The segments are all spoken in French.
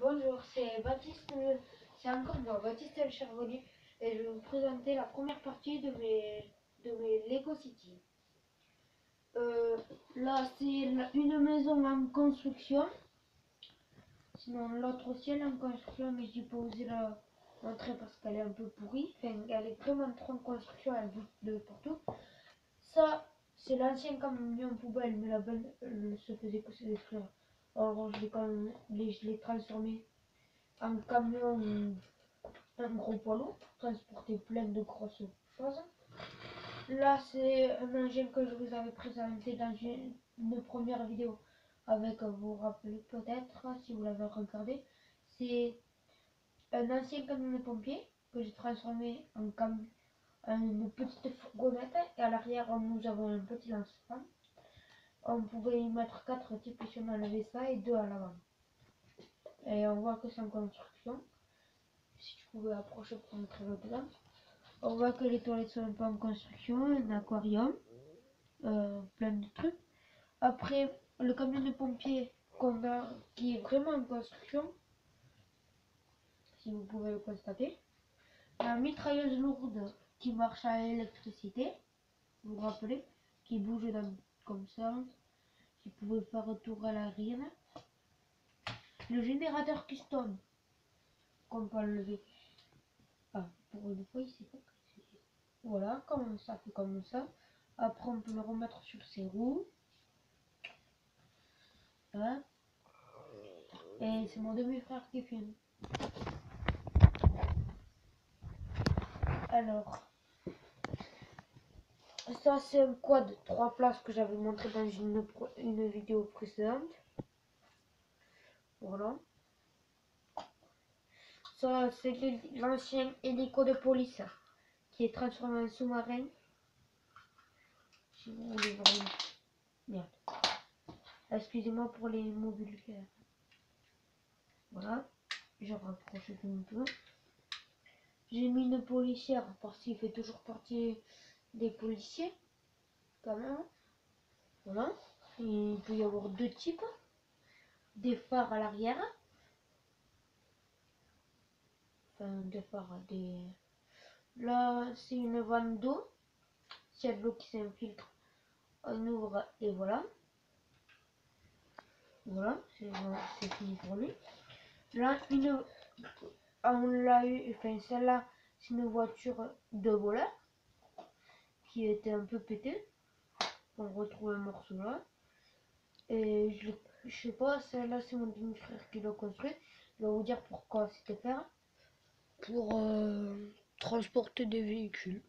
Bonjour, c'est Baptiste, c'est encore moi, Baptiste El Chervoli, et je vais vous présenter la première partie de mes Lego City. Là, c'est une maison en construction, sinon l'autre aussi elle est en construction, mais je n'ai pas osé la montrer parce qu'elle est un peu pourrie, enfin, elle est vraiment trop en construction, elle bouge de partout. Ça, c'est l'ancien camion poubelle, mais la belle elle se faisait pousser des fleurs. Alors je l'ai transformé en camion, un gros poids lourd pour transporter plein de grosses choses. Là, c'est un engin que je vous avais présenté dans une première vidéo avec, vous vous rappelez peut-être si vous l'avez regardé, c'est un ancien camion de pompier que j'ai transformé en une petite fourgonnette, et à l'arrière nous avons un petit lance-flamme. On pouvait y mettre 4 types si on enlevait ça et 2 à l'avant. Et on voit que c'est en construction. Si tu pouvais approcher pour montrer l'exemple. On voit que les toilettes sont un peu en construction, un aquarium, plein de trucs. Après, le camion de pompier qu'on a, qui est vraiment en construction, si vous pouvez le constater. La mitrailleuse lourde qui marche à l'électricité, vous vous rappelez, qui bouge comme ça, qui pouvait faire tour à l'arrière. Le générateur custom qu'on peut enlever. Ah, pour une fois, il s'est pas cassé. Voilà, comme ça fait comme ça. Après, on peut le remettre sur ses roues. Voilà. Et c'est mon demi-frère qui filme. Alors, ça c'est un quad 3 places que j'avais montré dans une vidéo précédente. Voilà. Ça c'est l'ancien hélico de police qui est transformé en sous-marin. Si vous voulez voir. Merde. Excusez-moi pour les mots vulgaires. Voilà. Je rapproche un peu. J'ai mis une policière parce qu'il fait toujours partie des policiers. Quand même. Voilà. Il peut y avoir 2 types. Des phares à l'arrière. Enfin, des phares, Là, c'est une vanne d'eau. S'il y a de l'eau qui s'infiltre, on ouvre et voilà. Voilà, c'est fini pour lui. Là, on l'a eu, enfin celle-là, c'est une voiture de voleur qui était un peu pétée. On retrouve un morceau là. Et je sais pas, celle-là c'est mon demi-frère qui l'a construit. Il va vous dire pourquoi c'était faire. Pour transporter des véhicules.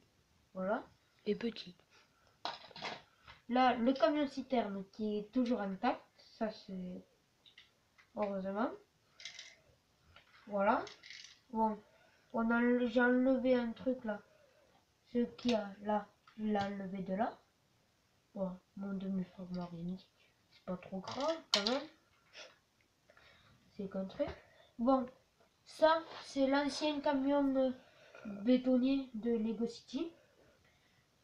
Voilà. Et petits. Là, le camion citerne qui est toujours intact. Ça c'est heureusement. Voilà. Bon, j'ai enlevé un truc là. Ce qu'il y a là, je l'ai enlevé de là. Bon, mon demi-frère m'a rien dit. C'est pas trop grave quand même. C'est qu'un truc. Bon, ça c'est l'ancien camion bétonnier de Lego City.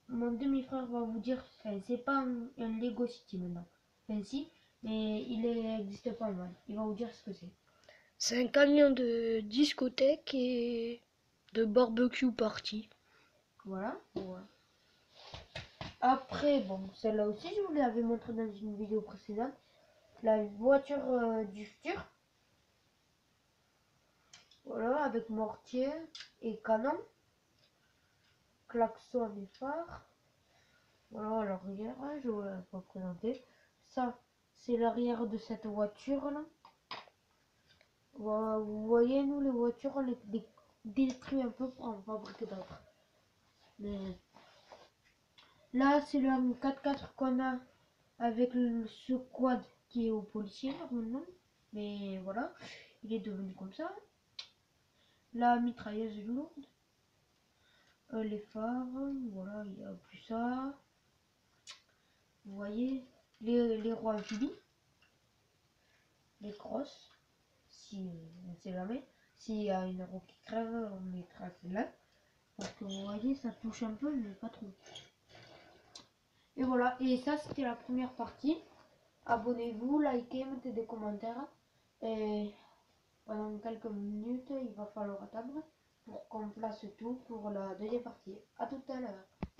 Mon demi-frère va vous dire, c'est pas un Lego City maintenant. Enfin si, mais il n'existe pas mal. Il va vous dire ce que c'est. C'est un camion de discothèque et de barbecue party. Voilà. Voilà. Après, bon, celle-là aussi, je vous l'avais montré dans une vidéo précédente. La voiture du futur. Voilà, avec mortier et canon. Klaxon et phare. Voilà l'arrière, je vous l'ai pas présenté. Ça, c'est l'arrière de cette voiture-là. Voilà, vous voyez, nous, les voitures, on les détruit un peu pour en fabriquer d'autres. Mais là, c'est le M4x4 qu'on a avec ce quad qui est au policier normalement. Mais voilà, il est devenu comme ça. La mitrailleuse lourde. Les phares, voilà, il n'y a plus ça. Vous voyez, les roues amphibies. Les crosses. Si on ne sait jamais. S'il y a une roue qui crève, on mettra celle-là. Parce que vous voyez, ça touche un peu, mais pas trop. Et voilà, et ça c'était la première partie. Abonnez-vous, likez, mettez des commentaires. Et pendant quelques minutes. Il va falloir attendre pour qu'on place tout pour la deuxième partie. À tout à l'heure.